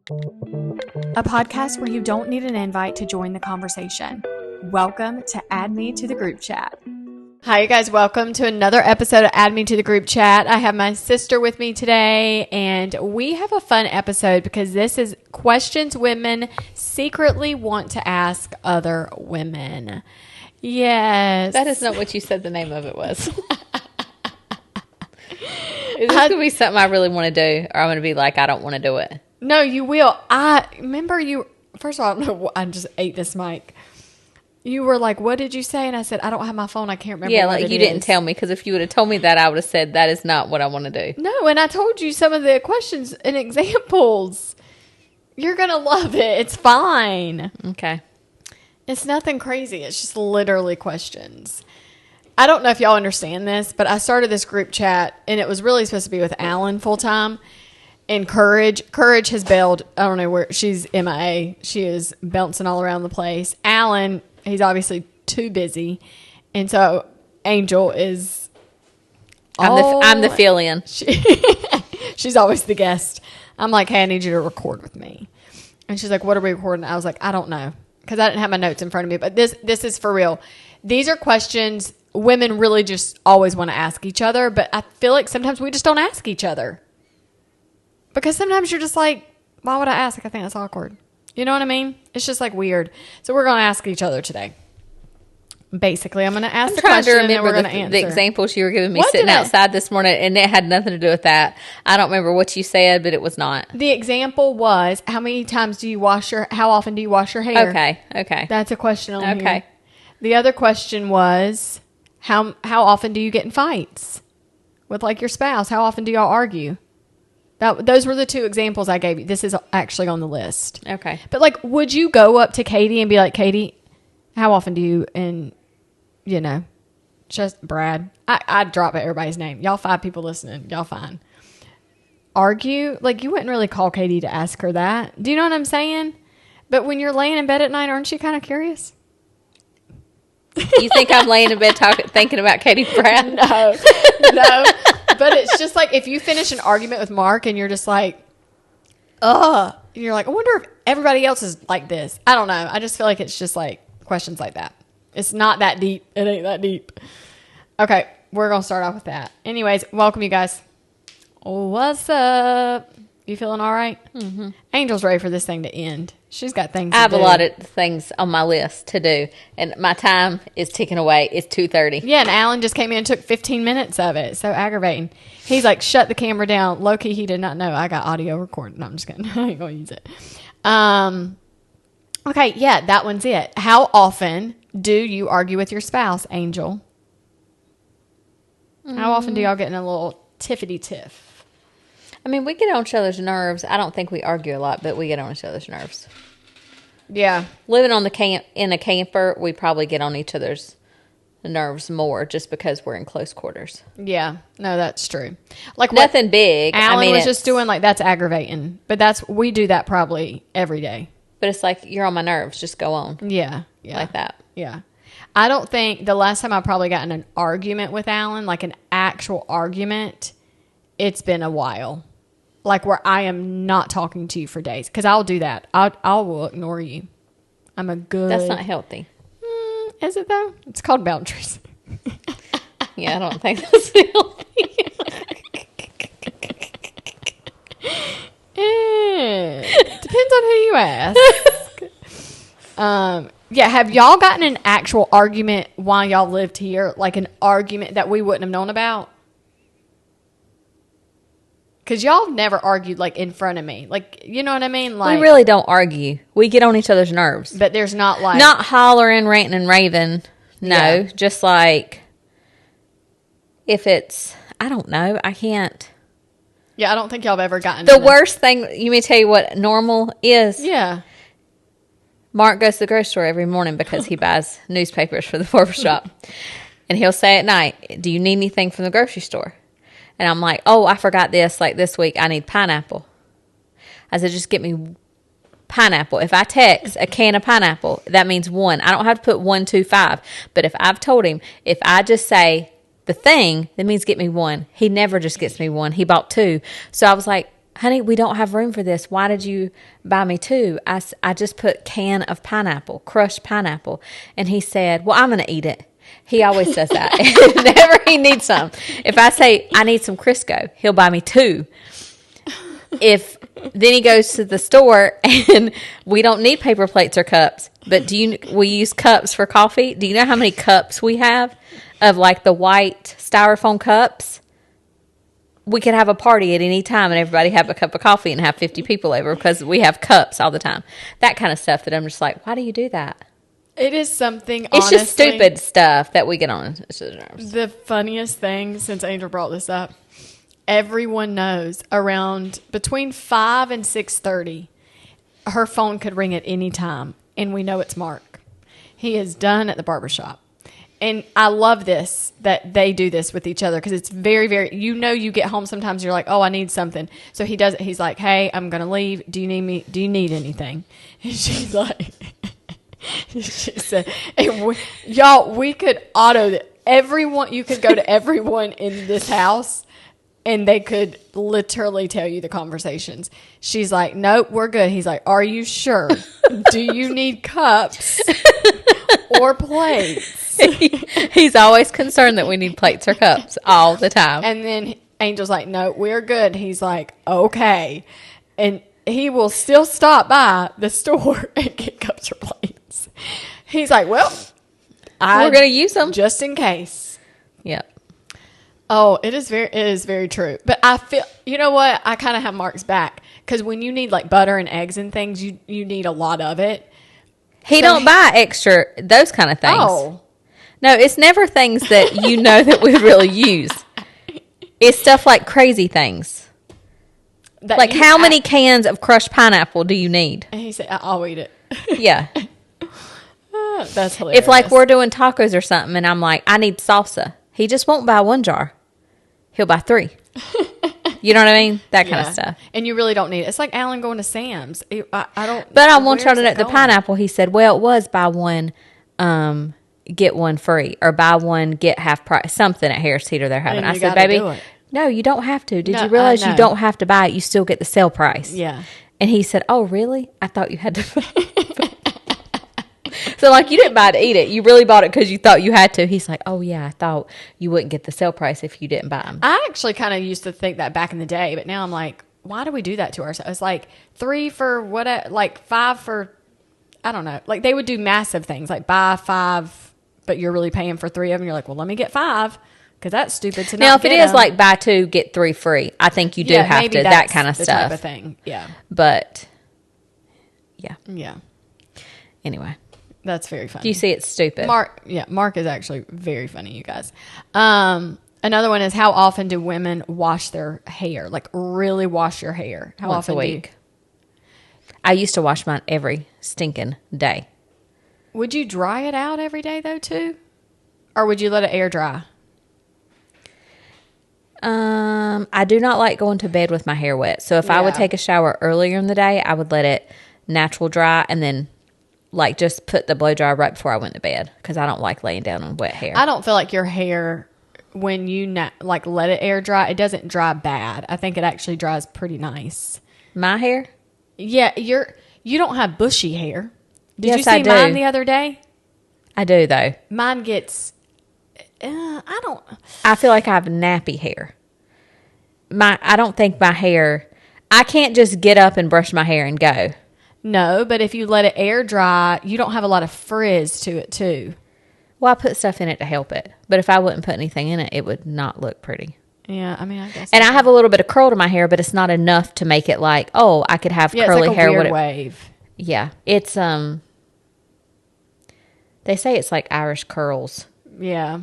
A podcast where you don't need an invite to join the conversation. Welcome to Add Me to the Group Chat. Hi, you guys. Welcome to another episode of Add Me to the Group Chat. I have my sister with me today, and we have a fun episode because this is questions women secretly want to ask other women. Yes. That is not what you said the name of it was. Is this going to be something I really want to do, or I'm going to be like, I don't want to do it? No, you will. I remember you. First of all, I don't know. I just ate this mic. You were like, what did you say? And I said, I don't have my phone. I can't remember. Yeah, like you didn't tell me, because if you would have told me that, I would have said, that is not what I want to do. No, and I told you some of the questions and examples. You're going to love it. It's fine. Okay. It's nothing crazy. It's just literally questions. I don't know if y'all understand this, but I started this group chat, and it was really supposed to be with Alan full time. And Courage has bailed. I don't know where. She's MIA. She is bouncing all around the place. Alan, he's obviously too busy. And so Angel is... I'm the fill-in. She's always the guest. I'm like, hey, I need you to record with me. And she's like, what are we recording? I was like, I don't know. Because I didn't have my notes in front of me. But this is for real. These are questions women really just always want to ask each other. But I feel like sometimes we just don't ask each other. Because sometimes you're just like, why would I ask? Like, I think that's awkward. You know what I mean? It's just like weird. So we're going to ask each other today. Basically, I'm going to ask the question and then we're going to answer. The examples you were giving me sitting outside this morning, and it had nothing to do with that. I don't remember what you said, but it was not. The example was, how often do you wash your hair? Okay. That's a question on here. The other question was, how often do you get in fights with like your spouse? How often do y'all argue? Those were the two examples I gave you. This is actually on the list. Okay. But like, would you go up to Katie and be like, Katie, how often do you, and just Brad, I'd drop everybody's name. Y'all 5 people listening. Y'all fine. Argue? Like, you wouldn't really call Katie to ask her that. Do you know what I'm saying? But when you're laying in bed at night, aren't you kind of curious? You think I'm laying in bed thinking about Katie Brad? No. But it's just like if you finish an argument with Mark and you're just like, and you're like, I wonder if everybody else is like this. I don't know. I just feel like it's just like questions like that. It's not that deep. It ain't that deep. Okay, we're going to start off with that. Anyways, welcome you guys. What's up? You feeling all right? Mm-hmm. Angel's ready for this thing to end. She's got things to do. I have a lot of things on my list to do, and my time is ticking away. It's 2:30. Yeah, and Alan just came in and took 15 minutes of it. So aggravating. He's like, shut the camera down. Low-key, he did not know I got audio recording. No, I'm just kidding. I ain't going to use it. Okay, yeah, that one's it. How often do you argue with your spouse, Angel? How often do y'all get in a little tiffity-tiff? I mean, we get on each other's nerves. I don't think we argue a lot, but we get on each other's nerves. Yeah. Living in a camper, we probably get on each other's nerves more just because we're in close quarters. Yeah. No, that's true. Like nothing big. Alan was just doing, like, that's aggravating. But we do that probably every day. But it's like, you're on my nerves. Just go on. Yeah. Like that. Yeah. I don't think the last time I probably got in an argument with Alan, like an actual argument, it's been a while. Like where I am not talking to you for days. Because I'll do that. I will ignore you. I'm a good... That's not healthy. Is it though? It's called boundaries. Yeah, I don't think that's healthy. Depends on who you ask. Yeah, have y'all gotten an actual argument while y'all lived here? Like an argument that we wouldn't have known about? Because y'all have never argued, like, in front of me. Like, you know what I mean? Like, we really don't argue. We get on each other's nerves. But there's not, like... Not hollering, ranting, and raving. No. Yeah. Just, like, if it's... I don't know. I can't... Yeah, I don't think y'all have ever gotten... The worst thing... You may tell you what normal is? Yeah. Mark goes to the grocery store every morning because he buys newspapers for the barbershop. And he'll say at night, do you need anything from the grocery store? And I'm like, oh, I forgot this. Like this week, I need pineapple. I said, just get me pineapple. If I text a can of pineapple, that means 1. I don't have to put 1, 2, 5. But if I've told him, if I just say the thing, that means get me 1. He never just gets me 1. He bought 2. So I was like, honey, we don't have room for this. Why did you buy me 2? I just put can of pineapple, crushed pineapple. And he said, well, I'm going to eat it. He always does that. Whenever he needs some. If I say, I need some Crisco, he'll buy me 2. Then he goes to the store and we don't need paper plates or cups, but we use cups for coffee. Do you know how many cups we have of like the white styrofoam cups? We could have a party at any time and everybody have a cup of coffee and have 50 people over because we have cups all the time. That kind of stuff that I'm just like, why do you do that? It is something, It's just stupid stuff that we get on. The funniest thing, since Angel brought this up, everyone knows around between 5 and 6:30, her phone could ring at any time, and we know it's Mark. He is done at the barbershop. And I love this, that they do this with each other, because it's very, very, you get home sometimes, you're like, oh, I need something. So he does it. He's like, hey, I'm going to leave. Do you need me? Do you need anything? And she's like, she said, y'all, we could everyone, you could go to everyone in this house and they could literally tell you the conversations. She's like, nope, we're good. He's like, are you sure? Do you need cups or plates? He's always concerned that we need plates or cups all the time. And then Angel's like, no, we're good. He's like, okay. And he will still stop by the store and get cups or plates. He's like, well, we're going to use them just in case. Yep. Oh, it is very true. But I feel, you know what? I kind of have Mark's back, because when you need like butter and eggs and things, you need a lot of it. He don't buy extra, those kind of things. Oh. No, it's never things that you know that we really use. It's stuff like crazy things. Like how many cans of crushed pineapple do you need? And he said, I'll eat it. Yeah. That's hilarious. If like we're doing tacos or something and I'm like, I need salsa, he just won't buy 1 jar. He'll buy 3. You know what I mean? That kind of stuff. And you really don't need it. It's like Alan going to Sam's. I don't. But I want you to know the pineapple. He said, well, it was buy 1, get 1 free, or buy 1, get half price. Something at Harris Teeter they're having. I said, baby, no, you don't have to. Did you realize you don't have to buy it? You still get the sale price. Yeah. And he said, oh, really? I thought you had to buy it. So, like, you didn't buy it to eat it. You really bought it because you thought you had to. He's like, oh, yeah, I thought you wouldn't get the sale price if you didn't buy them. I actually kind of used to think that back in the day, but now I'm like, why do we do that to ourselves? It's like 3 for what, like 5 for, I don't know. Like, they would do massive things, like buy 5, but you're really paying for 3 of them. You're like, well, let me get 5, because that's stupid to not. Now, if it is like buy 2, get 3 free, I think you do have to, that kind of stuff. Type of thing. Yeah. But, yeah. Yeah. Anyway. That's very funny. Do you see it's stupid? Mark is actually very funny, you guys. Another one is, how often do women wash their hair? Like, really wash your hair? How Once often a week. I used to wash mine every stinking day. Would you dry it out every day, though, too? Or would you let it air dry? I do not like going to bed with my hair wet. So if I would take a shower earlier in the day, I would let it natural dry and then like just put the blow dry right before I went to bed, because I don't like laying down on wet hair. I don't feel like your hair, when you like let it air dry, it doesn't dry bad. I think it actually dries pretty nice. My hair? Yeah, you don't have bushy hair. Did you see I do. mine the other day? I do though. Mine gets. I feel like I have nappy hair. I don't think my hair. I can't just get up and brush my hair and go. No, but if you let it air dry, you don't have a lot of frizz to it too. Well, I put stuff in it to help it. But if I wouldn't put anything in it, it would not look pretty. Yeah, I mean, I guess. And I have a little bit of curl to my hair, but it's not enough to make it like, oh, I could have curly it's like hair. A weird wave. Yeah, it's they say it's like Irish curls. Yeah,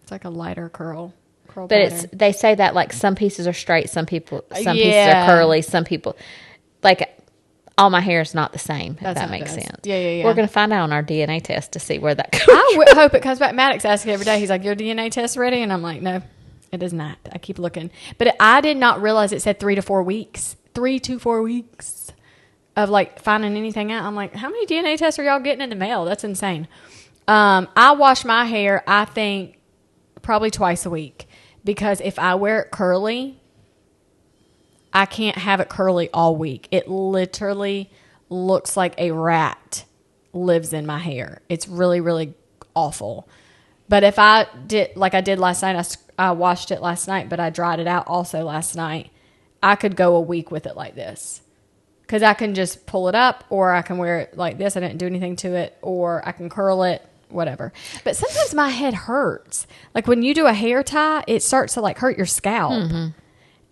it's like a lighter curl. But they say that like some pieces are straight, some pieces are curly, some people like. All my hair is not the same, if that makes sense. Yeah. We're going to find out on our DNA test to see where that goes. I hope it comes back. Maddox asks every day. He's like, your DNA test ready? And I'm like, no, it is not. I keep looking. But I did not realize it said 3 to 4 weeks. 3 to 4 weeks of like finding anything out. I'm like, how many DNA tests are y'all getting in the mail? That's insane. I wash my hair, I think, probably twice a week. Because if I wear it curly, I can't have it curly all week. It literally looks like a rat lives in my hair. It's really, really awful. But if I did, like I did last night, I washed it last night, but I dried it out also last night. I could go a week with it like this. Because I can just pull it up, or I can wear it like this. I didn't do anything to it, or I can curl it, whatever. But sometimes my head hurts. Like when you do a hair tie, it starts to like hurt your scalp. Mm-hmm.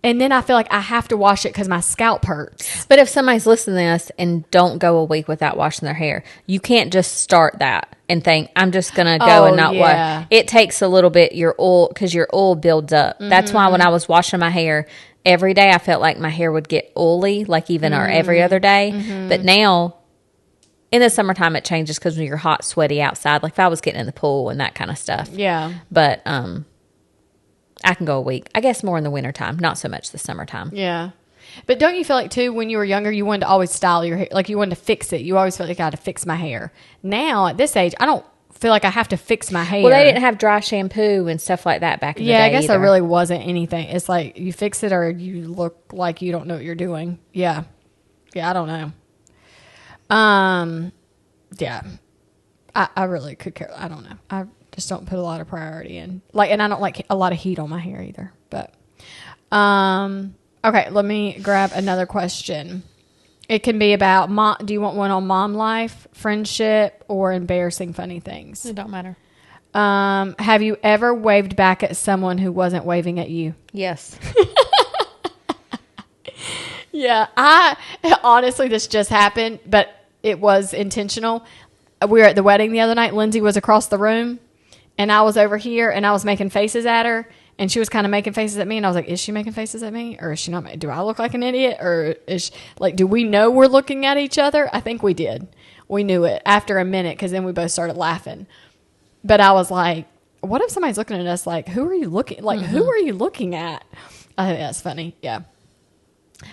And then I feel like I have to wash it because my scalp hurts. But if somebody's listening to us and don't go a week without washing their hair, you can't just start that and think, I'm just going to go and not wash. It takes a little bit, your oil, because your oil builds up. Mm-hmm. That's why when I was washing my hair, every day I felt like my hair would get oily, like even or every other day. Mm-hmm. But now, in the summertime, it changes because when you're hot, sweaty outside, like if I was getting in the pool and that kind of stuff. Yeah. But I can go a week. I guess more in the wintertime, not so much the summertime. Yeah. But don't you feel like, too, when you were younger, you wanted to always style your hair? Like you wanted to fix it. You always felt like I had to fix my hair. Now, at this age, I don't feel like I have to fix my hair. Well, they didn't have dry shampoo and stuff like that back in the day. Yeah, I guess either. there really wasn't anything. It's like you fix it or you look like you don't know what you're doing. Yeah. Yeah, I don't know. Yeah. I really could care. I don't know. I just don't put a lot of priority in. Like, and I don't like a lot of heat on my hair either. But, okay, let me grab another question. It can be about mom. Do you want one on mom life, friendship, or embarrassing funny things? It don't matter. Have you ever waved back at someone who wasn't waving at you? Yes. Yeah, I honestly, this just happened, but it was intentional. We were at the wedding the other night. Lindsay was across the room, and I was over here, and I was making faces at her. And she was kind of making faces at me. And I was like, is she making faces at me? Or is she not? Do I look like an idiot? Or is she, like, do we know we're looking at each other? I think we did. We knew it after a minute because then we both started laughing. But I was like, what if somebody's looking at us like, who are you looking? Like, who are you looking at? I think that's funny. Yeah.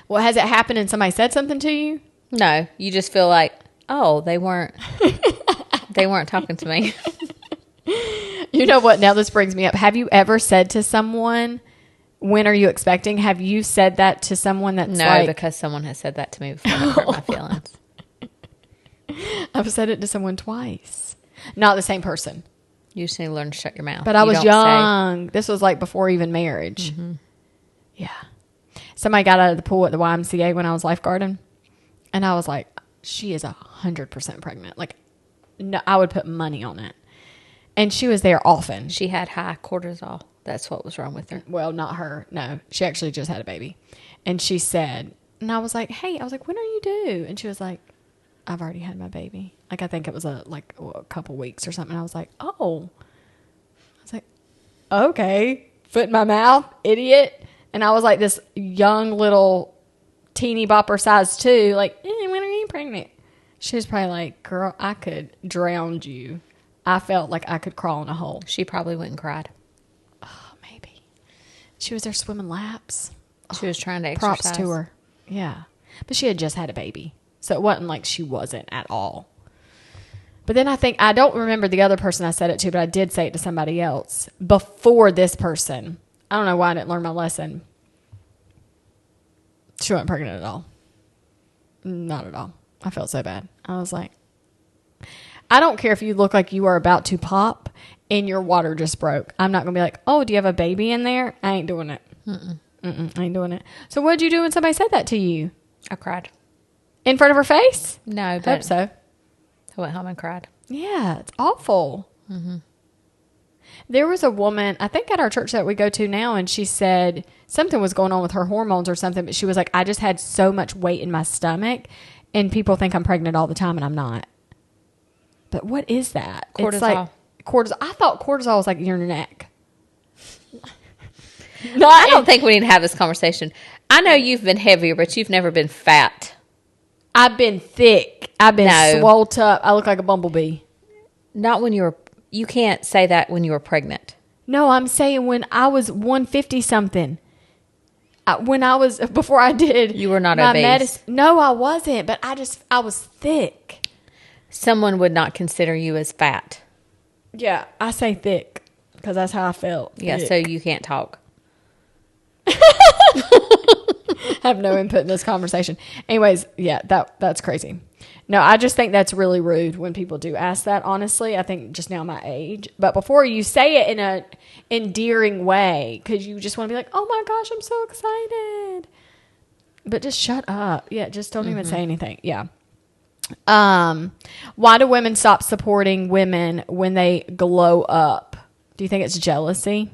Well, has it happened and somebody said something to you? No. You just feel like, oh, they weren't talking to me. You know what? Now this brings me up. Have you ever said to someone, when are you expecting? Have you said that to someone that's No, because someone has said that to me before. It hurt my feelings. I've said it to someone twice. Not the same person. You just need to learn to shut your mouth. But I was young. This was like before even marriage. Mm-hmm. Yeah. Somebody got out of the pool at the YMCA when I was lifeguarding. And I was like, she is 100% pregnant. Like, no, I would put money on it. And she was there often. She had high cortisol. That's what was wrong with her. Well, not her. No, she actually just had a baby. And she said, and I was like, hey, I was like, when are you due? And she was like, I've already had my baby. Like, I think it was a couple weeks or something. I was like, oh. I was like, okay. Foot in my mouth, idiot. And I was like this young little teeny bopper size too. Like, when are you pregnant? She was probably like, girl, I could drown you. I felt like I could crawl in a hole. She probably went and cried. Oh, maybe. She was there swimming laps. She was trying to exercise. Props to her. Yeah. But she had just had a baby. So it wasn't like she wasn't at all. But then I don't remember the other person I said it to, but I did say it to somebody else before this person. I don't know why I didn't learn my lesson. She wasn't pregnant at all. Not at all. I felt so bad. I was like, I don't care if you look like you are about to pop and your water just broke. I'm not going to be like, oh, do you have a baby in there? I ain't doing it. I ain't doing it. So what did you do when somebody said that to you? I cried. In front of her face? No, but I hope so. I went home and cried. Yeah, it's awful. Mm-hmm. There was a woman, I think at our church that we go to now, and she said something was going on with her hormones or something, but she was like, I just had so much weight in my stomach, and people think I'm pregnant all the time, and I'm not. But what is that? Cortisol. It's like cortisol. I thought cortisol was like in your neck. No, I don't think we need to have this conversation. I know you've been heavier, but you've never been fat. I've been thick. I've been swolled up. I look like a bumblebee. Not when you can't say that when you were pregnant. No, I'm saying when I was 150 something. Before I did. You were not obese. No, I wasn't, but I was thick. Someone would not consider you as fat. Yeah, I say thick because that's how I felt. Yeah, thick. So you can't talk. have no input in this conversation. Anyways, yeah, that's crazy. No, I just think that's really rude when people do ask that, honestly. I think just now my age. But before, you say it in a endearing way because you just want to be like, oh my gosh, I'm so excited. But just shut up. Yeah, just don't even say anything. Yeah. Why do women stop supporting women when they glow up? Do you think it's jealousy?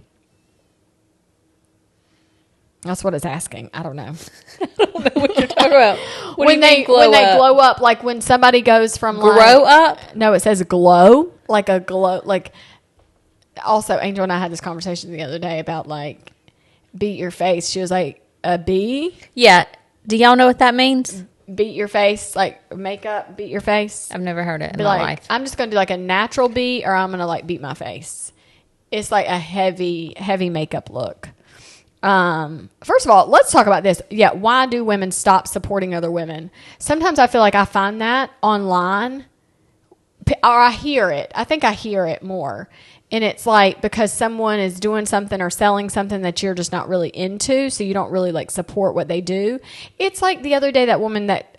That's what it's asking. I don't know. I don't know what you're talking about. What do you mean when they glow up, like when somebody goes from grow up? No, it says glow, like a glow. Like also, Angel and I had this conversation the other day about like beat your face. She was like a bee. Yeah. Do y'all know what that means? Beat your face, like makeup. Beat your face. I've never heard it in Be my like, life. I'm just gonna do like a natural beat, or I'm gonna like beat my face. It's like a heavy makeup look. First of all, let's talk about this. Yeah, why do women stop supporting other women? Sometimes I feel like I find that online, or I hear it. I think I hear it more. And it's like because someone is doing something or selling something that you're just not really into, so you don't really like support what they do. It's like the other day, that woman that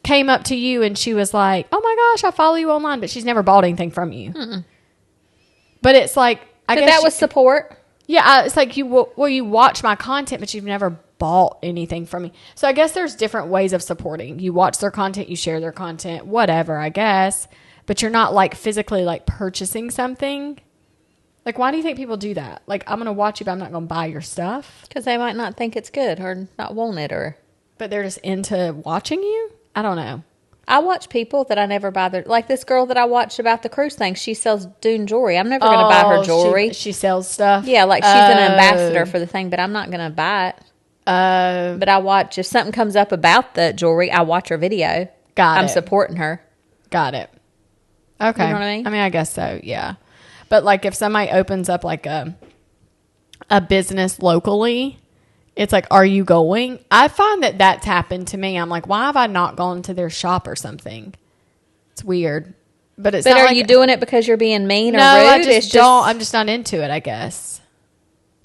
came up to you and she was like, oh my gosh, I follow you online, but she's never bought anything from you. Mm-mm. But it's like, I guess that was support. Yeah, it's like you watch my content, but you've never bought anything from me. So I guess there's different ways of supporting. You watch their content, you share their content, whatever, I guess. But you're not like physically like purchasing something. Like, why do you think people do that? Like, I'm going to watch you, but I'm not going to buy your stuff. Because they might not think it's good or not want it, or. But they're just into watching you? I don't know. I watch people that I never buy their, like this girl that I watched about the cruise thing. She sells Dune jewelry. I'm never going to buy her jewelry. She sells stuff? Yeah, like she's an ambassador for the thing, but I'm not going to buy it. But I watch, if something comes up about the jewelry, I watch her video. I'm supporting her. Got it. Okay. You know what I mean? I mean, I guess so, yeah. But like if somebody opens up like a business locally, it's like, are you going? I find that that's happened to me. I'm like, why have I not gone to their shop or something? It's weird. But it's not are like, you doing it because you're being mean or rude? I just don't. I'm just not into it, I guess.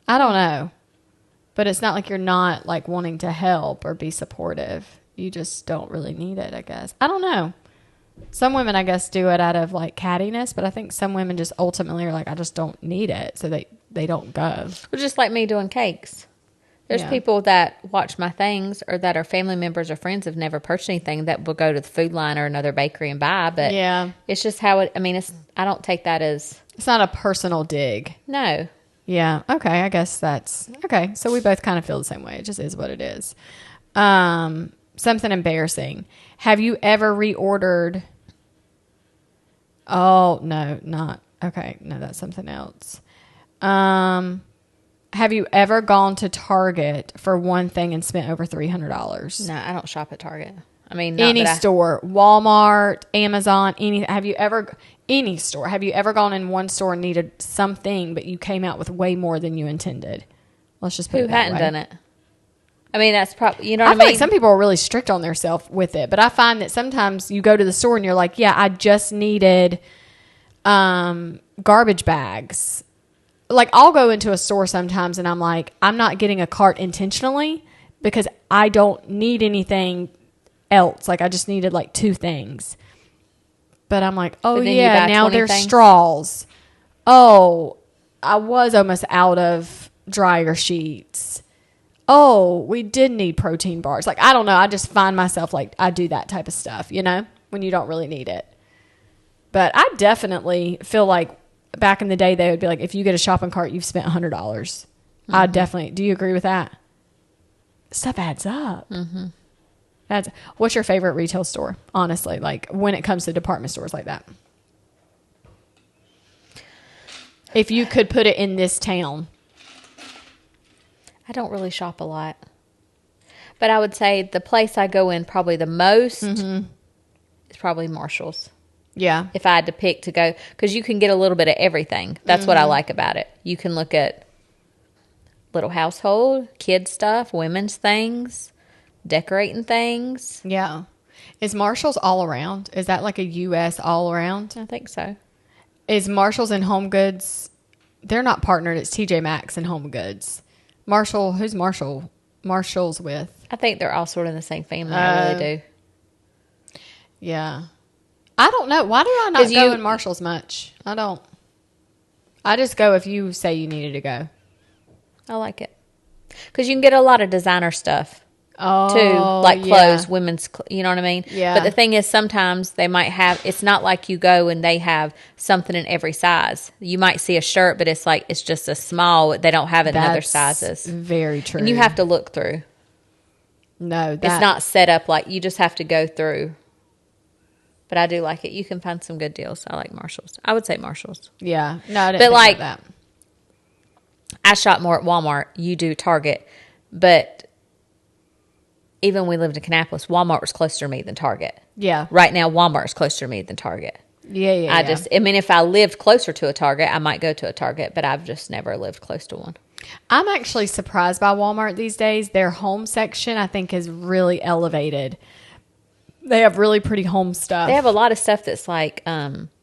I don't know. But it's not like you're not like wanting to help or be supportive. You just don't really need it, I guess. I don't know. Some women, I guess, do it out of like cattiness, but I think some women just ultimately are like, I just don't need it, so they don't go. Well, just like me doing cakes. There's people that watch my things or that are family members or friends have never purchased anything that will go to the Food Line or another bakery and buy, but it's just how it, I mean, I don't take that as... It's not a personal dig. No. Yeah, okay, I guess that's... Okay, so we both kind of feel the same way. It just is what it is. Something embarrassing. Have you ever reordered... Oh, no, not... Okay, no, that's something else. Have you ever gone to Target for one thing and spent over $300? No, I don't shop at Target. I mean, any store, Walmart, Amazon, any store. Have you ever gone in one store and needed something, but you came out with way more than you intended? Let's just put it that way. Who hadn't done it? I mean, that's probably, you know what I mean? I feel like some people are really strict on themselves with it, but I find that sometimes you go to the store and you're like, yeah, I just needed garbage bags. Like, I'll go into a store sometimes and I'm like, I'm not getting a cart intentionally because I don't need anything else. Like, I just needed like 2 things. But I'm like, oh yeah, now there's straws. Oh, I was almost out of dryer sheets. Oh, we did need protein bars. Like, I don't know. I just find myself like, I do that type of stuff, you know, when you don't really need it. But I definitely feel like back in the day, they would be like, if you get a shopping cart, you've spent $100. Mm-hmm. I definitely, do you agree with that? Stuff adds up. Mm-hmm. What's your favorite retail store, honestly, like when it comes to department stores like that? If you could put it in this town. I don't really shop a lot. But I would say the place I go in probably the most is probably Marshall's. Yeah. If I had to pick to go, because you can get a little bit of everything. That's what I like about it. You can look at little household, kids stuff, women's things, decorating things. Yeah. Is Marshall's all around? Is that like a U.S. all around? I think so. Is Marshall's and Home Goods, they're not partnered. It's TJ Maxx and Home Goods. Marshall, who's Marshall? Marshall's with? I think they're all sort of in the same family. I really do. Yeah. I don't know. Why do I not go in Marshall's much? I don't. I just go if you say you needed to go. I like it. Because you can get a lot of designer stuff. Oh, too, like clothes, women's, you know what I mean? Yeah. But the thing is, sometimes they might have, it's not like you go and they have something in every size. You might see a shirt, but it's like, it's just a small, they don't have it in other sizes. Very true. And you have to look through. No, it's not set up like, you just have to go through. But I do like it. You can find some good deals. I like Marshall's. I would say Marshall's. Yeah. No, I didn't think like that. I shop more at Walmart. You do Target. But even when we lived in Kannapolis, Walmart was closer to me than Target. Yeah. Right now, Walmart is closer to me than Target. Yeah. I mean, if I lived closer to a Target, I might go to a Target, but I've just never lived close to one. I'm actually surprised by Walmart these days. Their home section, I think, is really elevated. They have really pretty home stuff. They have a lot of stuff that's like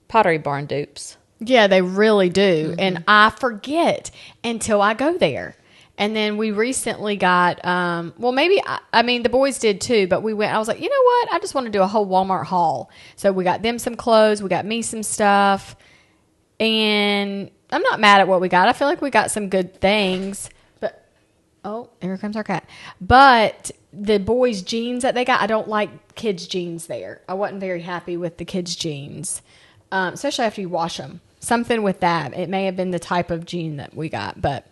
Pottery Barn dupes. Yeah, they really do. Mm-hmm. And I forget until I go there. And then we recently got, the boys did too, but we went, I was like, you know what? I just want to do a whole Walmart haul. So we got them some clothes. We got me some stuff. And I'm not mad at what we got. I feel like we got some good things. But, oh, here comes our cat. But the boys' jeans that they got, I don't like kids' jeans there. I wasn't very happy with the kids' jeans, especially after you wash them. Something with that. It may have been the type of jean that we got, but...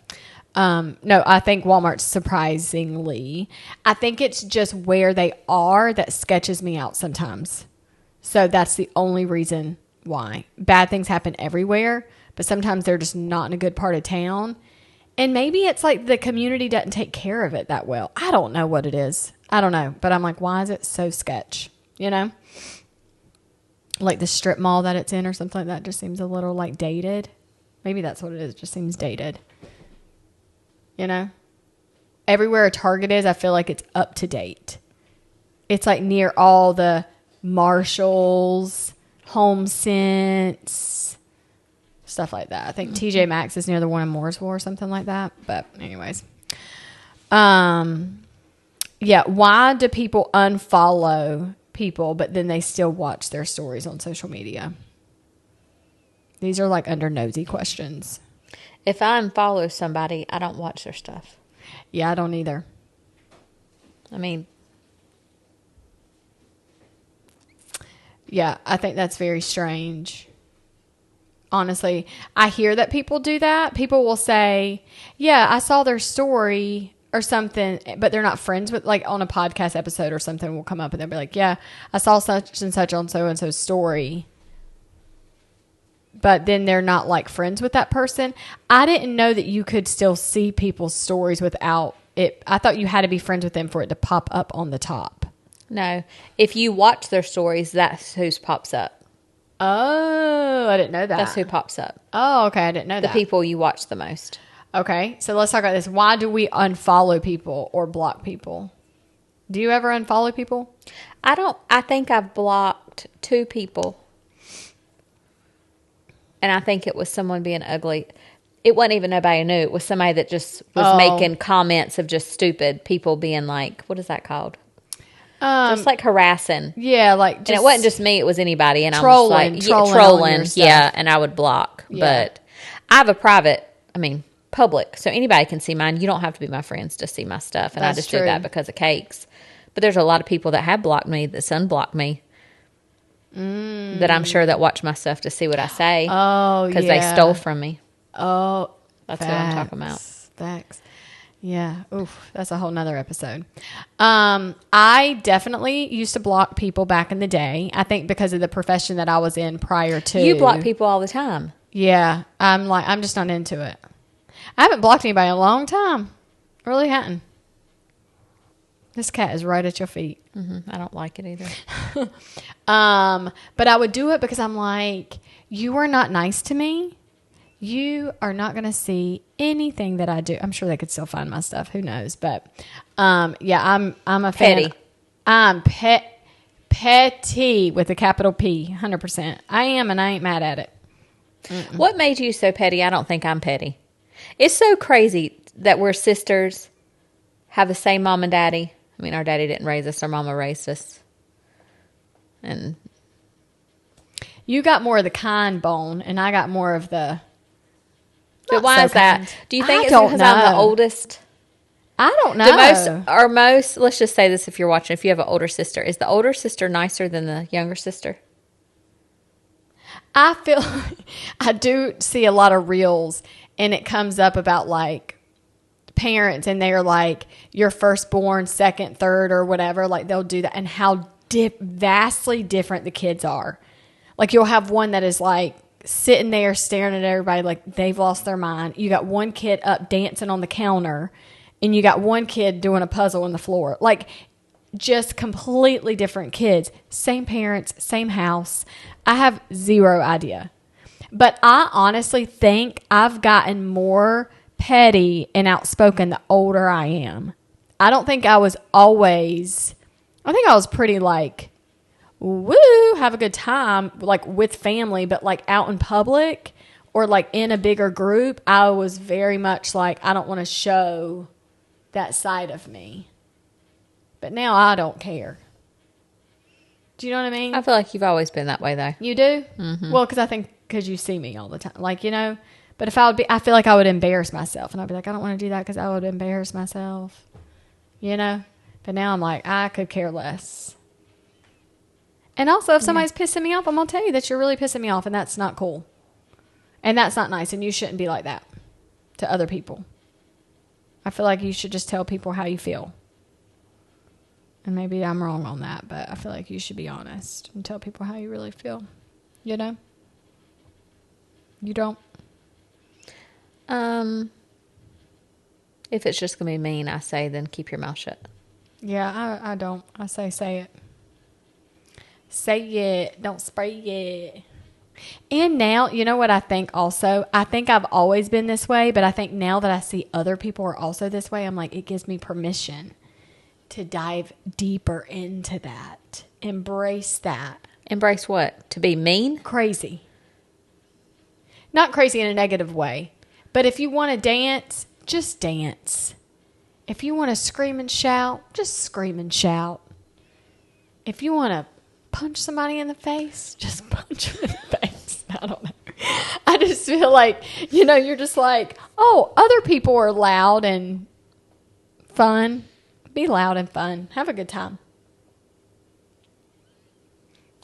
no, I think Walmart's surprisingly. I think it's just where they are that sketches me out sometimes. So that's the only reason why. Bad things happen everywhere, but sometimes they're just not in a good part of town. And maybe it's like the community doesn't take care of it that well. I don't know what it is. I don't know. But I'm like, why is it so sketch? You know? Like the strip mall that it's in or something like that just seems a little like dated. Maybe that's what it is. It just seems dated. You know, everywhere a Target is, I feel like it's up to date. It's like near all the Marshalls, Home Sense, stuff like that. I think TJ Maxx is near the one in Mooresville or something like that. But anyways, yeah. Why do people unfollow people, but then they still watch their stories on social media? These are like under nosy questions. If I unfollow somebody, I don't watch their stuff. Yeah, I don't either. I mean... Yeah, I think that's very strange. Honestly, I hear that people do that. People will say, yeah, I saw their story or something, but they're not friends with, like on a podcast episode or something will come up and they'll be like, yeah, I saw such and such on so-and-so's story. But then they're not like friends with that person. I didn't know that you could still see people's stories without it. I thought you had to be friends with them for it to pop up on the top. No. If you watch their stories, that's who pops up. Oh, I didn't know that. That's who pops up. Oh, okay. I didn't know that. The people you watch the most. Okay. So let's talk about this. Why do we unfollow people or block people? Do you ever unfollow people? I think I've blocked 2 people. And I think it was someone being ugly. It wasn't even nobody I knew. It was somebody that just was making comments of just stupid people being like, what is that called? Just like harassing. Yeah, like just... And it wasn't just me. It was anybody. And trolling, I was like, trolling. Yeah, and I would block. Yeah. But I have a public. So anybody can see mine. You don't have to be my friends to see my stuff. And I just did that because of cakes. But there's a lot of people that have blocked me, that's unblocked me. That I'm sure that watch my stuff to see what I say. Oh, yeah. Because they stole from me. Oh, that's what I'm talking about. Facts. Yeah. Oof. That's a whole nother episode. I definitely used to block people back in the day. I think because of the profession that I was in prior to. You block people all the time. Yeah. I'm just not into it. I haven't blocked anybody in a long time. I really hadn't. This cat is right at your feet. Mm-hmm. I don't like it either. But I would do it because I'm like, you are not nice to me. You are not going to see anything that I do. I'm sure they could still find my stuff. Who knows? But yeah, I'm a fan. Petty. I'm petty with a capital P, 100%. I am, and I ain't mad at it. Mm-mm. What made you so petty? I don't think I'm petty. It's so crazy that we're sisters. have the same mom and daddy. I mean, our daddy didn't raise us. Our mama raised us. And you got more of the kind bone, and I got more of the... But why is that? Do you think it's don't because I'm the know. oldest? I don't know. Let's just say this if you're watching, if you have an older sister, is the older sister nicer than the younger sister? I feel... I do see a lot of reels, and it comes up about, like, parents, and they're like, your firstborn, second, third, or whatever. Like, they'll do that, and how vastly different the kids are. Like, you'll have one that is, like, sitting there staring at everybody like they've lost their mind. You got one kid up dancing on the counter, and you got one kid doing a puzzle on the floor. Like, just completely different kids. Same parents, same house. I have zero idea. But I honestly think I've gotten more petty and outspoken the older I am. I don't think I was always... I think I was pretty, like, woo, have a good time, like, with family, but, like, out in public or, like, in a bigger group, I was very much like, I don't want to show that side of me. But now I don't care. Do you know what I mean? I feel like you've always been that way, though. You do? Mm-hmm. Well, because you see me all the time. Like, you know, but if I feel like I would embarrass myself, and I'd be like, I don't want to do that because I would embarrass myself. You know? But now I'm like, I could care less. And also, if somebody's pissing me off, I'm going to tell you that you're really pissing me off, and that's not cool. And that's not nice, and you shouldn't be like that to other people. I feel like you should just tell people how you feel. And maybe I'm wrong on that, but I feel like you should be honest and tell people how you really feel. You know? You don't? If it's just going to be mean, I say, then keep your mouth shut. Yeah, I don't. I say it. Say it. Don't spray it. And now, you know what I think also? I think I've always been this way, but I think now that I see other people are also this way, I'm like, it gives me permission to dive deeper into that. Embrace that. Embrace what? To be mean? Crazy. Not crazy in a negative way. But if you want to dance, just dance. If you want to scream and shout, just scream and shout. If you want to punch somebody in the face, just punch them in the face. I don't know. I just feel like, you know, you're just like, oh, other people are loud and fun. Be loud and fun. Have a good time.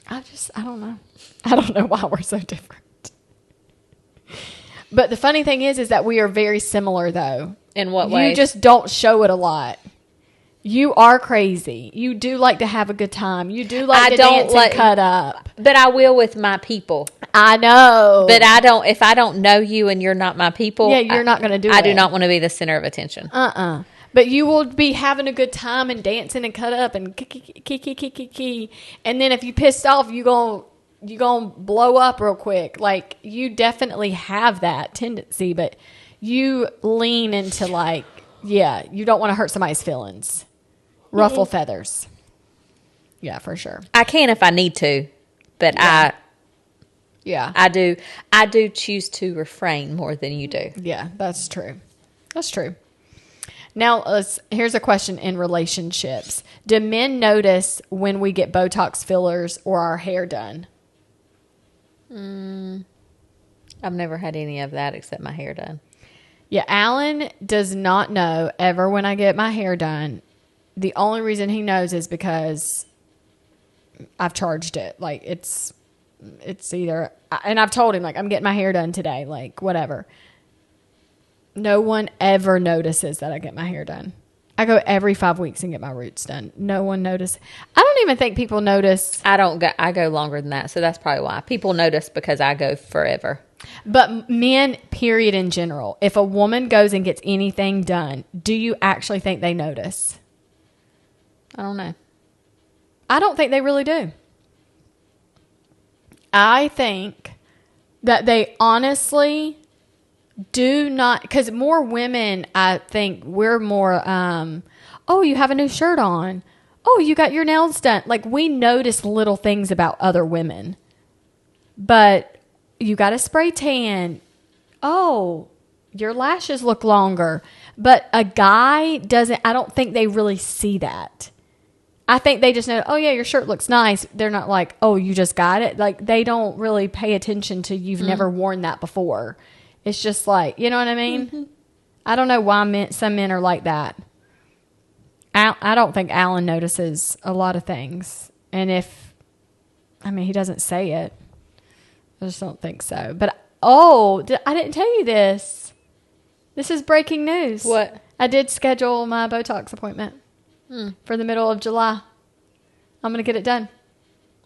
I don't know. I don't know why we're so different. But the funny thing is that we are very similar, though. In what way? You just don't show it a lot. You are crazy. You do like to have a good time. You do like to dance and cut up. But I will with my people. I know. But if I don't know you and you're not my people. Yeah, you're not going to do it. I do not want to be the center of attention. But you will be having a good time and dancing and cut up and kiki. And then if you pissed off, you gonna blow up real quick. Like, you definitely have that tendency, but you lean into like, yeah, you don't want to hurt somebody's feelings. Ruffle feathers. Yeah, for sure. I can if I need to, but yeah. I do choose to refrain more than you do. Yeah, that's true. That's true. Now, here's a question in relationships. Do men notice when we get Botox fillers or our hair done? I've never had any of that except my hair done. Yeah, Alan does not know ever when I get my hair done. The only reason he knows is because I've charged it. Like, it's either... And I've told him, like, I'm getting my hair done today. Like, whatever. No one ever notices that I get my hair done. I go every 5 weeks and get my roots done. No one notices. I don't even think people notice. I go longer than that, so that's probably why. People notice because I go forever. But men, period, in general, if a woman goes and gets anything done, do you actually think they notice? I don't know. I don't think they really do. I think that they honestly do not, because more women, I think we're more, oh, you have a new shirt on. Oh, you got your nails done. Like, we notice little things about other women. But you got a spray tan. Oh, your lashes look longer. But a guy doesn't, I don't think they really see that. I think they just know, oh yeah, your shirt looks nice. They're not like, oh, you just got it. Like, they don't really pay attention to you've never worn that before. It's just like, you know what I mean? Mm-hmm. I don't know why some men are like that. I don't think Alan notices a lot of things. And he doesn't say it. I just don't think so. But, I didn't tell you this. This is breaking news. What? I did schedule my Botox appointment for the middle of July. I'm going to get it done.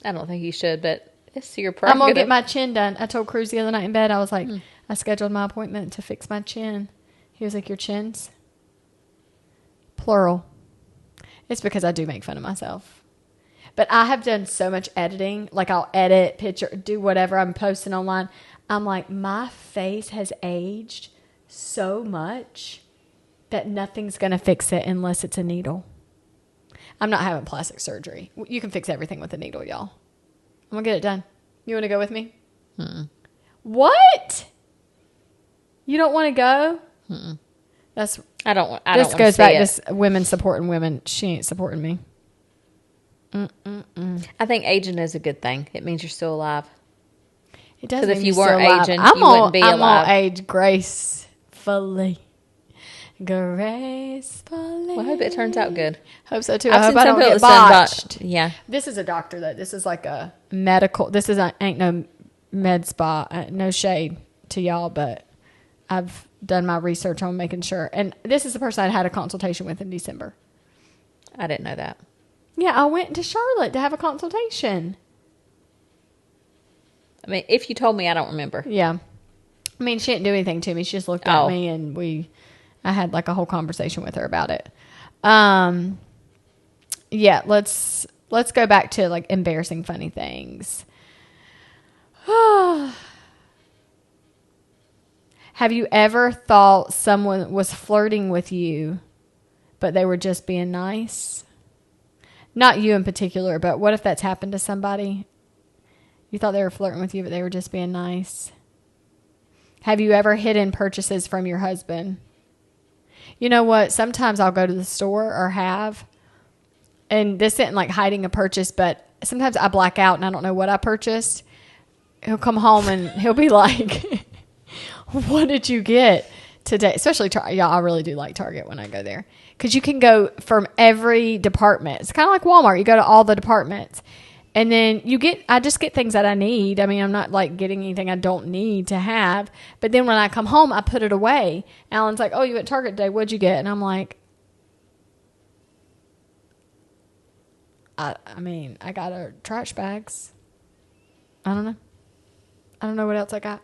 I don't think you should, but it's your prerogative. I'm going to get my chin done. I told Cruz the other night in bed, I was like, I scheduled my appointment to fix my chin. He was like, your chins? Plural. It's because I do make fun of myself. But I have done so much editing. Like, I'll edit, picture, do whatever I'm posting online. I'm like, my face has aged so much that nothing's going to fix it unless it's a needle. I'm not having plastic surgery. You can fix everything with a needle, y'all. I'm going to get it done. You want to go with me? What? You don't want to go? This goes back to women supporting women. She ain't supporting me. I think aging is a good thing. It means you're still alive. It does. Because if you weren't aging, you wouldn't be alive. I'm gonna age gracefully. Gracefully. Well, I hope it turns out good. Hope so too. I hope I don't get botched. Yeah. This is a doctor though. This is like a medical. This ain't no med spa. No shade to y'all, but I've done my research on making sure. And this is the person I had a consultation with in December. I didn't know that. Yeah, I went to Charlotte to have a consultation. I mean, if you told me, I don't remember. Yeah. I mean, she didn't do anything to me. She just looked at me and I had like a whole conversation with her about it. Yeah, let's go back to like embarrassing funny things. Have you ever thought someone was flirting with you, but they were just being nice? Not you in particular, but what if that's happened to somebody? You thought they were flirting with you, but they were just being nice. Have you ever hidden purchases from your husband? You know what? Sometimes I'll go to the store or have, and this isn't like hiding a purchase, but sometimes I black out and I don't know what I purchased. He'll come home and he'll be like, what did you get today? Especially, I really do like Target when I go there. Because you can go from every department. It's kind of like Walmart. You go to all the departments. And then I just get things that I need. I mean, I'm not like getting anything I don't need to have. But then when I come home, I put it away. Alan's like, oh, you went to Target today. What'd you get? And I'm like, I got a trash bags. I don't know. I don't know what else I got.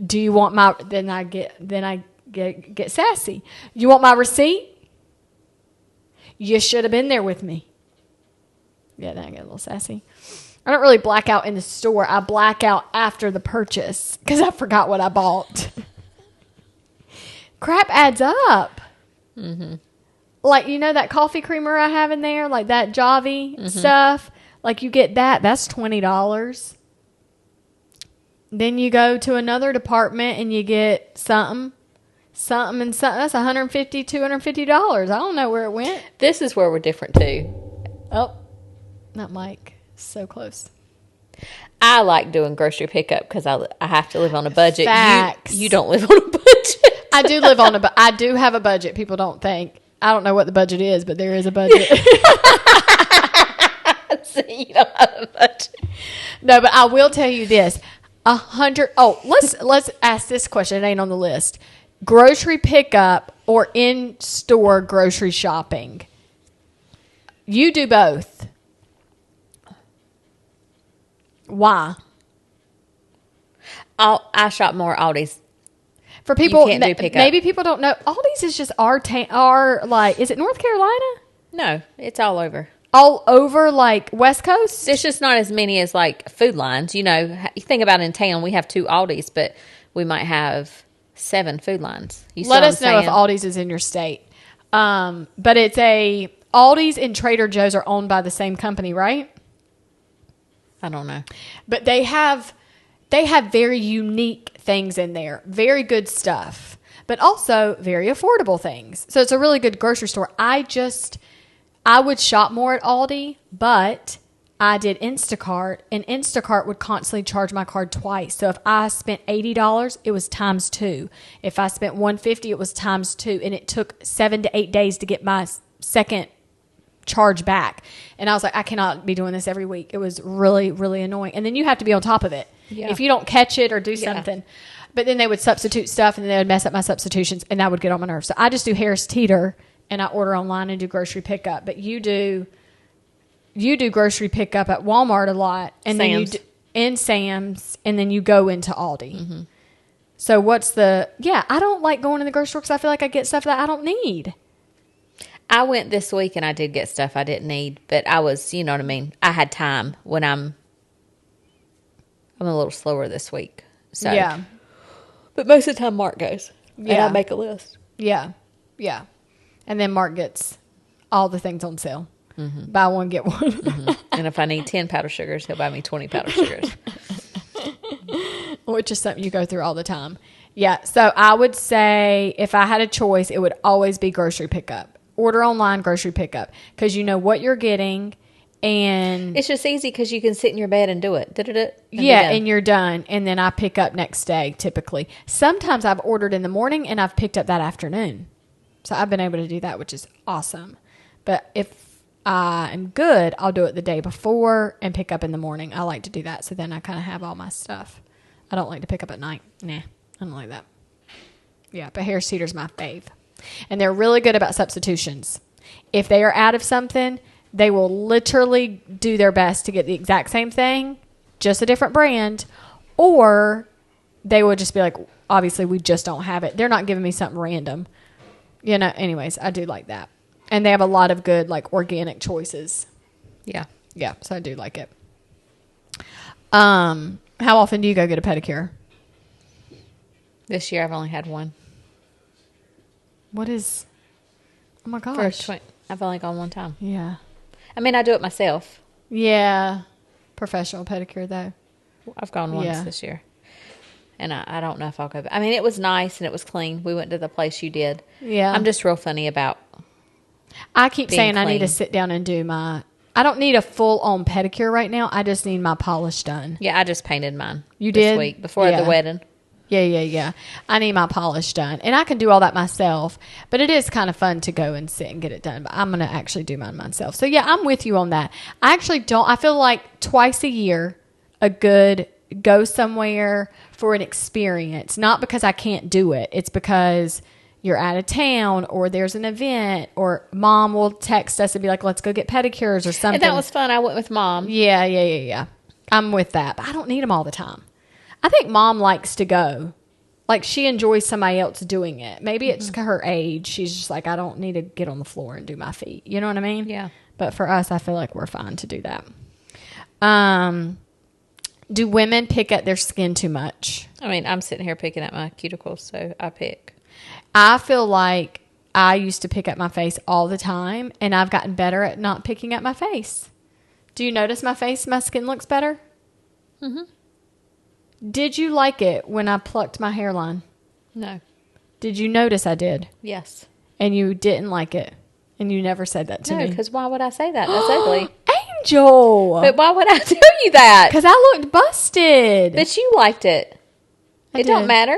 Do you want then I get sassy. You want my receipt? You should have been there with me. Yeah, then I get a little sassy. I don't really black out in the store. I black out after the purchase because I forgot what I bought. Crap adds up. Mm-hmm. Like, you know that coffee creamer I have in there? Like that Javi stuff? Like you get that. That's $20. Then you go to another department and you get something. That's $150, $250. I don't know where it went. This is where we're different too. Oh, not Mike. So close. I like doing grocery pickup because I have to live on a budget. Facts. You don't live on a budget. I do live on I do have a budget. People don't think. I don't know what the budget is, but there is a budget. See, you don't have a budget. No, but I will tell you this. 100. Oh, let's ask this question. It ain't on the list. Grocery pickup or in-store grocery shopping? You do both. Why? I shop more Aldi's. For people, maybe people don't know. Aldi's is just our like. Is it North Carolina? No, it's all over. All over, like West Coast. It's just not as many as like Food Lines. You know, you think about in town, we have 2 Aldi's, but we might have 7 Food Lines. Let us know if Aldi's is in your state. But it's Aldi's and Trader Joe's are owned by the same company, right? I don't know. But they have very unique things in there. Very good stuff. but also very affordable things. So it's a really good grocery store. I would shop more at Aldi, but I did Instacart, and Instacart would constantly charge my card twice. So if I spent $80, it was times 2. If I spent $150, it was times 2, and it took 7 to 8 days to get my second charge back. And I was like, I cannot be doing this every week. It was really, really annoying. And then you have to be on top of it. Yeah. If you don't catch it or do something. But then they would substitute stuff, and then they would mess up my substitutions, and that would get on my nerves. So I just do Harris Teeter, and I order online and do grocery pickup. But you do grocery pickup at Walmart a lot, and then you do in Sam's, and then you go into Aldi. Mm-hmm. So I don't like going to the grocery store because I feel like I get stuff that I don't need. I went this week and I did get stuff I didn't need, but I was, you know what I mean? I had time when I'm a little slower this week. So yeah. But most of the time Mark goes. Yeah. And I make a list. Yeah. Yeah. And then Mark gets all the things on sale. Mm-hmm. Buy one, get one. Mm-hmm. And if I need 10 powdered sugars, he'll buy me 20 powdered sugars. Which is something you go through all the time. Yeah. So I would say if I had a choice, it would always be grocery pickup. Order online, grocery pickup. Because you know what you're getting. And it's just easy because you can sit in your bed and do it. And you're done. And then I pick up next day, typically. Sometimes I've ordered in the morning and I've picked up that afternoon. So I've been able to do that, which is awesome. But if I am good, I'll do it the day before and pick up in the morning. I like to do that. So then I kind of have all my stuff. I don't like to pick up at night. Nah, I don't like that. Yeah, but Harris Teeter's my fave. And they're really good about substitutions. If they are out of something, they will literally do their best to get the exact same thing, just a different brand, or they would just be like, obviously, we just don't have it. They're not giving me something random. You know, anyways, I do like that. And they have a lot of good, like, organic choices. Yeah. Yeah, so I do like it. How often do you go get a pedicure? This year, I've only had one. What is... Oh, my gosh. I've only gone one time. Yeah. I mean, I do it myself. Yeah. Professional pedicure, though. I've gone once this year. And I don't know if I'll go back. I mean, it was nice and it was clean. We went to the place you did. Yeah. I'm just real funny about I keep saying clean. I need to sit down and do my... I don't need a full-on pedicure right now. I just need my polish done. Yeah, I just painted mine. You did? This week before the wedding. Yeah. I need my polish done. And I can do all that myself. But it is kind of fun to go and sit and get it done. But I'm going to actually do mine myself. So, yeah, I'm with you on that. I actually don't. I feel like twice a year, a good go somewhere for an experience. Not because I can't do it. It's because you're out of town or there's an event or mom will text us and be like, let's go get pedicures or something. And that was fun. I went with mom. Yeah. I'm with that. But I don't need them all the time. I think mom likes to go. Like, she enjoys somebody else doing it. Maybe it's her age. She's just like, I don't need to get on the floor and do my feet. You know what I mean? Yeah. But for us, I feel like we're fine to do that. Do women pick at their skin too much? I mean, I'm sitting here picking at my cuticles, so I pick. I feel like I used to pick at my face all the time, and I've gotten better at not picking at my face. Do you notice my skin looks better? Mm-hmm. Did you like it when I plucked my hairline? No. Did you notice I did? Yes. And you didn't like it? And you never said that to me? No, because why would I say that? That's ugly. Angel! But why would I tell you that? Because I looked busted. But you liked it. It don't matter.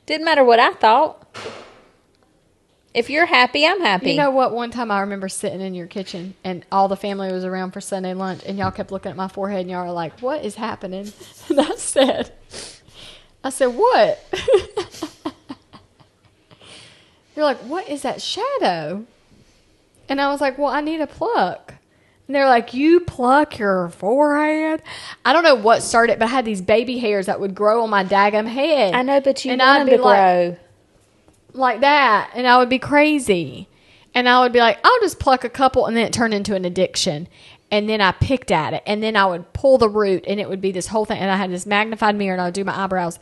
Didn't matter what I thought. If you're happy, I'm happy. You know what? One time I remember sitting in your kitchen and all the family was around for Sunday lunch and y'all kept looking at my forehead and y'all were like, what is happening? And I said, what? You're like, what is that shadow? And I was like, well, I need a pluck. And they're like, you pluck your forehead? I don't know what started, but I had these baby hairs that would grow on my daggum head. I know, but you want them to grow. Like that, and I would be crazy. And I would be like, I'll just pluck a couple, and then it turned into an addiction. And then I picked at it, and then I would pull the root, and it would be this whole thing. And I had this magnified mirror, and I would do my eyebrows.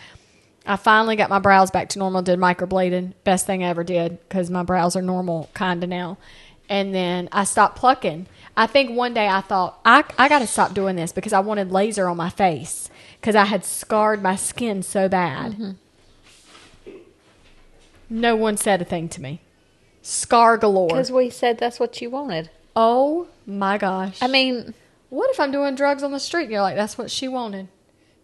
I finally got my brows back to normal, did microblading. Best thing I ever did, because my brows are normal kind of now. And then I stopped plucking. I think one day I thought, I got to stop doing this, because I wanted laser on my face, because I had scarred my skin so bad. Mm-hmm. No one said a thing to me. Scar galore. Because we said that's what you wanted. Oh, my gosh. I mean, what if I'm doing drugs on the street and you're like, that's what she wanted?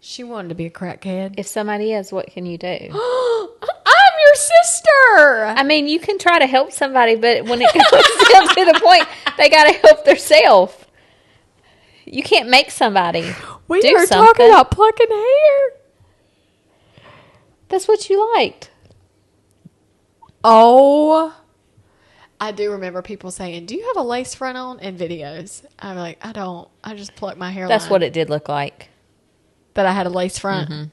She wanted to be a crackhead. if somebody is, what can you do? I'm your sister. I mean, you can try to help somebody, but when it comes down to the point, they got to help themselves. You can't make somebody We do were something. talking about plucking hair. That's what you liked. Oh, I do remember people saying, do you have a lace front on? In videos. I'm like, I don't. I just pluck my hairline. That's what it did look like. That I had a lace front. Mm-hmm.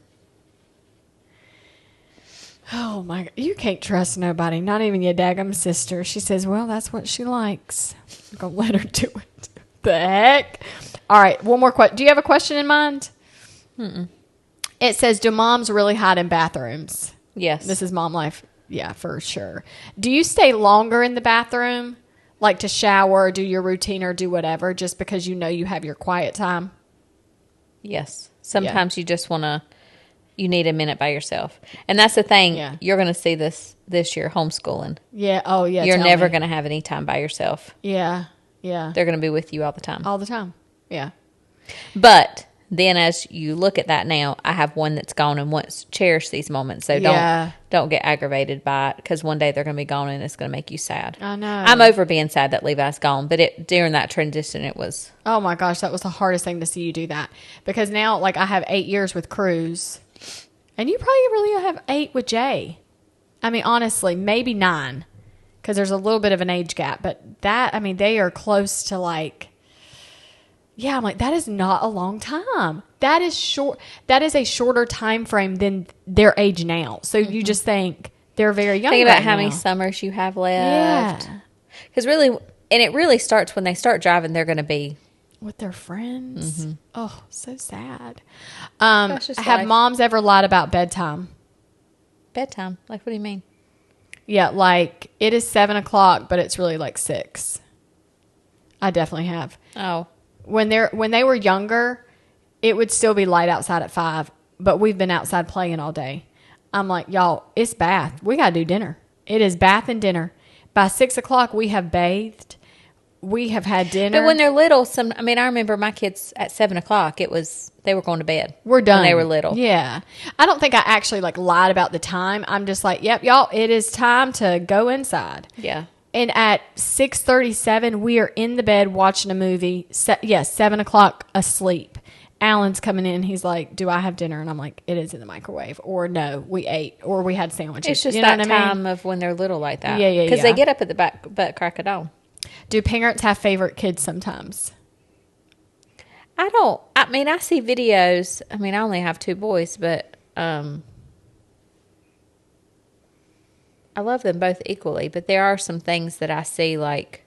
Oh, my God. You can't trust nobody. Not even your daggum sister. She says, well, that's what she likes. I'm going to let her do it. The heck? All right. One more question. Do you have a question in mind? Mm-mm. It says, do moms really hide in bathrooms? Yes. This is mom life. Yeah, for sure. Do you stay longer in the bathroom, like to shower, do your routine, or do whatever, just because you know you have your quiet time? Yes. Sometimes you just want to, you need a minute by yourself. And that's the thing. Yeah. You're going to see this year, homeschooling. Yeah. Oh, yeah. You're never going to have any time by yourself. Yeah. Yeah. They're going to be with you all the time. All the time. Yeah. But then as you look at that now, I have one that's gone and wants cherish these moments. So don't get aggravated by it, because one day they're going to be gone and it's going to make you sad. I know. I'm over being sad that Levi's gone, but during that transition it was. Oh my gosh, that was the hardest thing to see you do that, because now like I have 8 years with Cruz, and you probably really have 8 with Jay. I mean, honestly, maybe 9, because there's a little bit of an age gap, but that, I mean, they are close to like. Yeah, I'm like, that is not a long time. That is short. That is a shorter time frame than their age now. So you just think they're very young. Think about how now. many summers you have left. Yeah. Because really, and it really starts when they start driving, they're going to be. With their friends. Mm-hmm. Oh, so sad. That's just have life. moms ever lied about bedtime? Bedtime? Like, what do you mean? Yeah, like it is 7 o'clock, but it's really like 6. I definitely have. Oh. When they were younger, it would still be light outside at 5, but we've been outside playing all day. I'm like, y'all, it's bath. We got to do dinner. It is bath and dinner. By 6 o'clock, we have bathed. We have had dinner. But when they're little, I remember my kids at 7 o'clock, they were going to bed. We're done. When they were little. Yeah. I don't think I actually like lied about the time. I'm just like, yep, y'all, it is time to go inside. Yeah. And at 6:37, we are in the bed watching a movie. 7 o'clock asleep. Alan's coming in. He's like, do I have dinner? And I'm like, it is in the microwave. Or no, we ate. Or we had sandwiches. It's just you know that what I mean? time of when they're little like that. Yeah. Because they get up at the butt crack of dawn. Do parents have favorite kids sometimes? I don't. I see videos. I only have 2 boys, but I love them both equally, but there are some things that I see, like,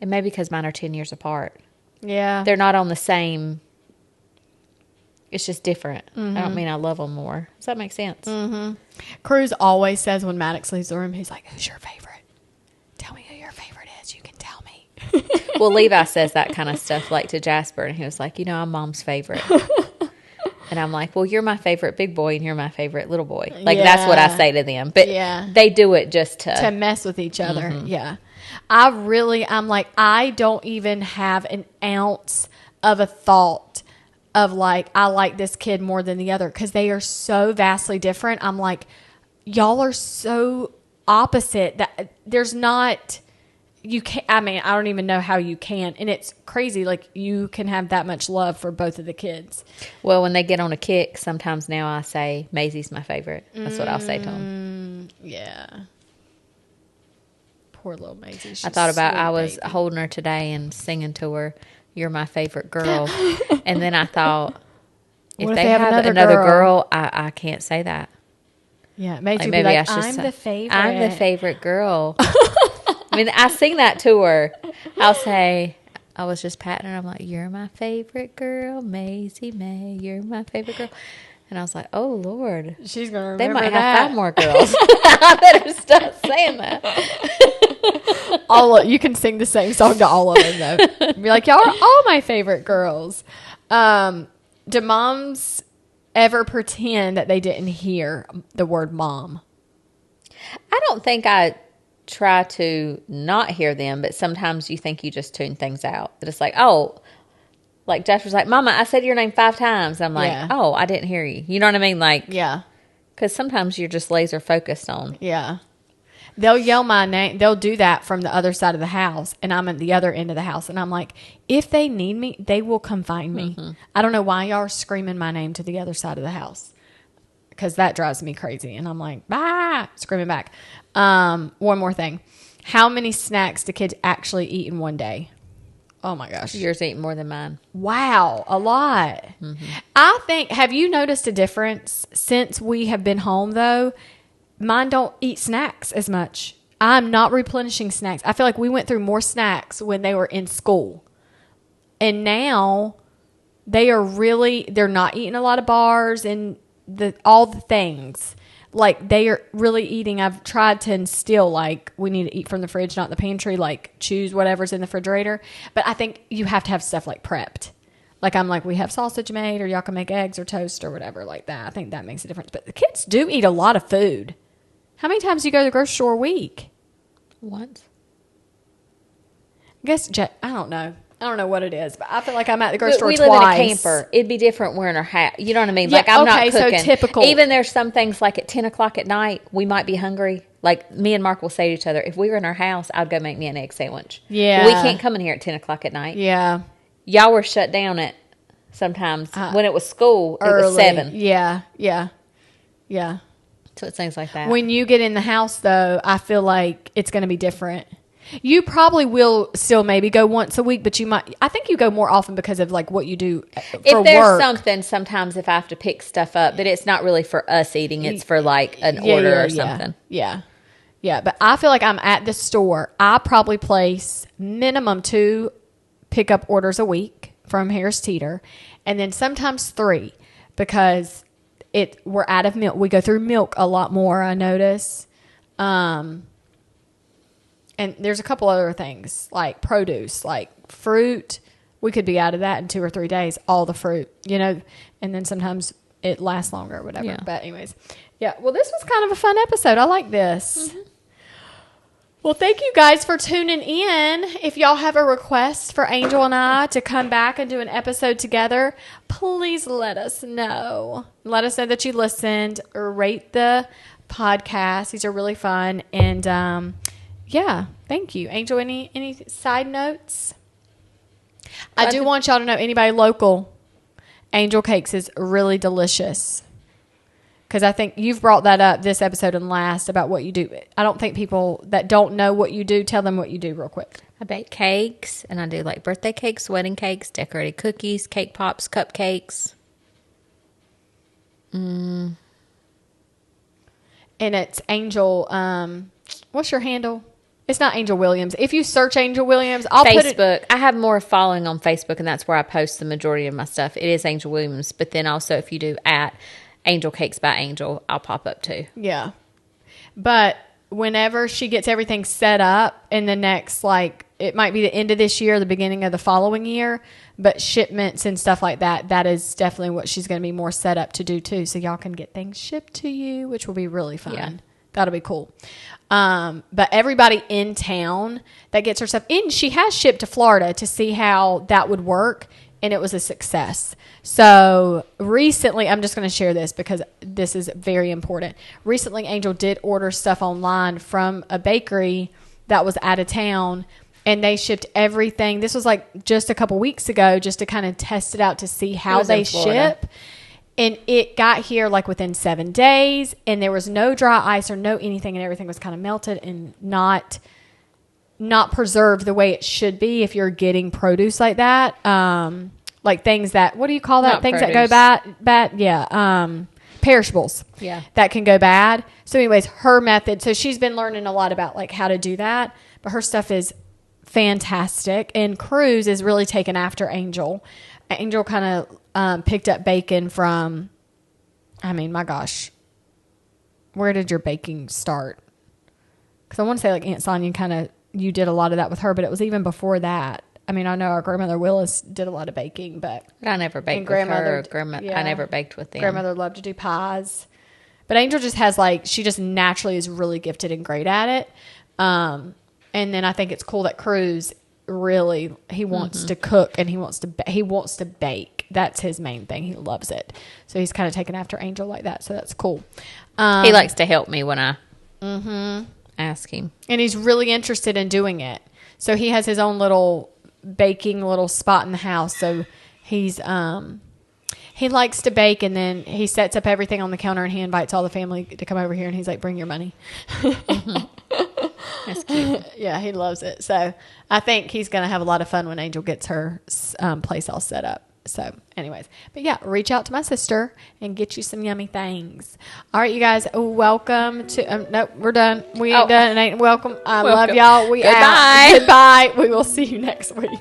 and maybe because mine are 10 years apart. Yeah. They're not on the same, it's just different. Mm-hmm. I don't mean I love them more. Does that make sense? Mm-hmm. Cruz always says when Maddox leaves the room, he's like, who's your favorite? Tell me who your favorite is. You can tell me. Well, Levi says that kind of stuff like to Jasper, and he was like, I'm mom's favorite. And I'm like, well, you're my favorite big boy and you're my favorite little boy. Like, that's what I say to them. But they do it just to mess with each other. Mm-hmm. Yeah. I'm like, I don't even have an ounce of a thought of like, I like this kid more than the other, because they are so vastly different. I'm like, y'all are so opposite that there's not... You can't, I don't even know how you can. And it's crazy. Like, you can have that much love for both of the kids. Well, when they get on a kick, sometimes now I say, Maisie's my favorite. That's what I'll say to them. Yeah. Poor little Maisie. I thought about, I was holding her today and singing to her, you're my favorite girl. And then I thought, if they have another girl, I can't say that. Yeah. Maisie like, maybe be like, I'm the favorite. I'm the favorite girl. I sing that to her. I'll say, I was just patting her. I'm like, you're my favorite girl, Maisie May. You're my favorite girl. And I was like, oh, Lord. She's going to remember They might that. have 5 more girls. I better stop saying that. You can sing the same song to all of them, though. Be like, y'all are all my favorite girls. Do moms ever pretend that they didn't hear the word mom. I don't think I try to not hear them, but sometimes you think you just tune things out. That it's like, oh, like Josh was like, Mama, I said your name 5 times. I'm like, oh, I didn't hear you. You know what I mean? Like, yeah. Because sometimes you're just laser focused on. Yeah. They'll yell my name. They'll do that from the other side of the house, and I'm at the other end of the house. And I'm like, if they need me, they will come find me. Mm-hmm. I don't know why y'all are screaming my name to the other side of the house, because that drives me crazy. And I'm like, bah, screaming back. One more thing. How many snacks do kids actually eat in one day? Oh, my gosh. Yours eat more than mine. Wow, a lot. Mm-hmm. I think, have you noticed a difference since we have been home, though? Mine don't eat snacks as much. I'm not replenishing snacks. I feel like we went through more snacks when they were in school. And now they're not eating a lot of bars and all the things. Like, they are really eating. I've tried to instill, like, we need to eat from the fridge, not the pantry. Like, choose whatever's in the refrigerator. But I think you have to have stuff, like, prepped. Like, I'm like, we have sausage made, or y'all can make eggs or toast or whatever like that. I think that makes a difference. But the kids do eat a lot of food. How many times do you go to the grocery store a week? Once. I guess, I don't know. I don't know what it is, but I feel like I'm at the grocery store twice. We live in a camper. It'd be different. We're in our house. You know what I mean? Yeah, like, I'm not cooking. So typical. Even there's some things like at 10 o'clock at night, we might be hungry. Like, me and Mark will say to each other, if we were in our house, I'd go make me an egg sandwich. Yeah. We can't come in here at 10 o'clock at night. Yeah. Y'all were shut down at sometimes. When it was school, it was 7. Yeah. Yeah. Yeah. So it's things like that. When you get in the house, though, I feel like it's going to be different. You probably will still maybe go once a week, but I think you go more often because of like what you do for if there's work. Something, sometimes if I have to pick stuff up, but it's not really for us eating, it's for like an order or something. Yeah. Yeah. But I feel like I'm at the store. I probably place minimum 2 pickup orders a week from Harris Teeter, and then sometimes 3 because we're out of milk. We go through milk a lot more, I notice. And there's a couple other things like produce, like fruit. We could be out of that in 2 or 3 days, all the fruit, and then sometimes it lasts longer or whatever. Yeah. But anyways, yeah. Well, this was kind of a fun episode. I like this. Mm-hmm. Well, thank you guys for tuning in. If y'all have a request for Angel and I to come back and do an episode together, please let us know. Let us know that you listened, or rate the podcast. These are really fun. And, yeah, thank you. Angel, any side notes? I do want y'all to know, anybody local, Angel Cakes is really delicious. Because I think you've brought that up this episode and last about what you do. I don't think people that don't know what you do, tell them what you do real quick. I bake cakes, and I do like birthday cakes, wedding cakes, decorated cookies, cake pops, cupcakes. And it's Angel, what's your handle? It's not Angel Williams. If you search Angel Williams, I'll put it. Facebook. I have more following on Facebook, and that's where I post the majority of my stuff. It is Angel Williams. But then also if you do at Angel Cakes by Angel, I'll pop up too. Yeah. But whenever she gets everything set up in the next, like, it might be the end of this year, the beginning of the following year, but shipments and stuff like that, that is definitely what she's going to be more set up to do too. So y'all can get things shipped to you, which will be really fun. Yeah. That'll be cool. But everybody in town that gets her stuff in, she has shipped to Florida to see how that would work. And it was a success. So recently, I'm just going to share this because this is very important. Recently, Angel did order stuff online from a bakery that was out of town, and they shipped everything. This was like just a couple weeks ago, just to kind of test it out to see how they ship. And it got here like within 7 days, and there was no dry ice or no anything, and everything was kind of melted and not preserved the way it should be if you're getting produce like that. Like things that, what do you call that? Not things produce. that go bad? Yeah. Perishables. Yeah. That can go bad. So anyways, her method. So she's been learning a lot about like how to do that, but her stuff is fantastic. And Cruz is really taken after Angel. Angel kind of picked up bacon from, I mean, my gosh, where did your baking start? Because I want to say like Aunt Sonia you did a lot of that with her, but it was even before that. I mean, I know our grandmother Willis did a lot of baking, but I never baked with grandmother, her. I never baked with them. Grandmother loved to do pies. But Angel just has like, she just naturally is really gifted and great at it. And then I think it's cool that Cruz really, he wants to cook and he wants to bake. That's his main thing. He loves it. So he's kind of taken after Angel like that. So that's cool. He likes to help me when I ask him. And he's really interested in doing it. So he has his own little baking little spot in the house. So he's, he likes to bake, and then he sets up everything on the counter, and he invites all the family to come over here, and he's like, bring your money. That's cute. Yeah, he loves it. So I think he's going to have a lot of fun when Angel gets her place all set up. So anyways, but yeah, reach out to my sister and get you some yummy things. All right, you guys, welcome to, nope, we're done. We ain't done. It ain't welcome. I love y'all. We Goodbye. out. Goodbye. We will see you next week.